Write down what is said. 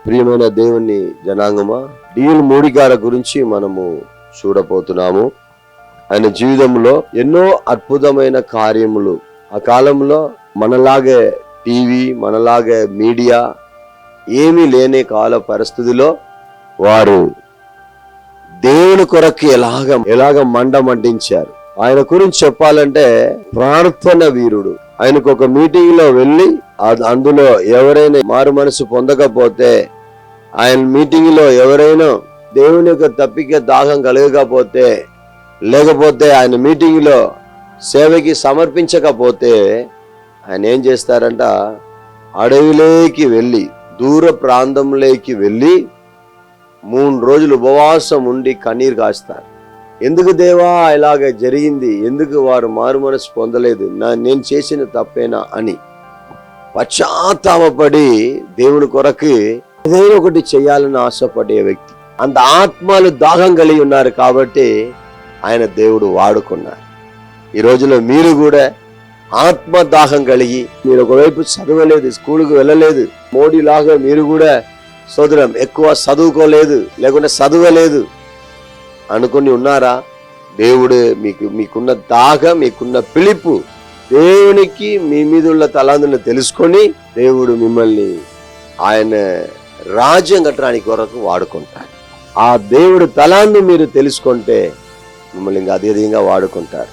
ప్రియమైన దేవుని జనాంగమా, డిఎల్ మోడీ గారి గురించి మనము చూడబోతున్నాము. ఆయన జీవితంలో ఎన్నో అద్భుతమైన కార్యములు, ఆ కాలంలో మనలాగే టీవీ, మనలాగే మీడియా ఏమీ లేని కాల పరిస్థితిలో వారు దేవుని కొరకు ఎలాగ మండించారు. ఆయన గురించి చెప్పాలంటే ప్రార్థన వీరుడు. ఆయనకు ఒక మీటింగ్ లో వెళ్ళి అందులో ఎవరైనా మారు మనసు పొందకపోతే, ఆయన మీటింగ్ లో ఎవరైనా దేవుని యొక్క తప్పిక దాహం కలగకపోతే, లేకపోతే ఆయన మీటింగ్ లో సేవకి సమర్పించకపోతే ఆయన ఏం చేస్తారంట, అడవిలోకి వెళ్ళి, దూర ప్రాంతంలోకి వెళ్ళి 3 రోజులు ఉపవాసం ఉండి కన్నీరు కాస్తారు. ఎందుకు దేవా ఇలాగ జరిగింది, ఎందుకు వారు మారు మనసు పొందలేదు, నేను చేసిన తప్పేనా అని పశ్చాత్తాపపడి దేవుని కొరకు ఏదైనా ఒకటి చేయాలని ఆశపడే వ్యక్తి. అంత ఆత్మలు దాహం కలిగి ఉన్నారు కాబట్టి ఆయన దేవుడు వాడుకున్నారు. ఈ రోజులో మీరు కూడా ఆత్మ దాహం కలిగి, మీరు ఒకవైపు చదవలేదు, స్కూల్కి వెళ్ళలేదు, మోడీ లాగా మీరు కూడా సోదరం ఎక్కువ చదువుకోలేదు, లేకుంటే చదవలేదు అనుకుని ఉన్నారా? దేవుడు మీకున్న దాహం, మీకున్న పిలుపు, దేవునికి మీ మీద ఉన్న తలాంతులను తెలుసుకొని దేవుడు మిమ్మల్ని ఆయన రాజ్యం కట్టడానికి కొరకు వాడుకుంటారు. ఆ దేవుడు తలాందు మీరు తెలుసుకుంటే మిమ్మల్ని ఇంకా అదేవిధంగా వాడుకుంటారు.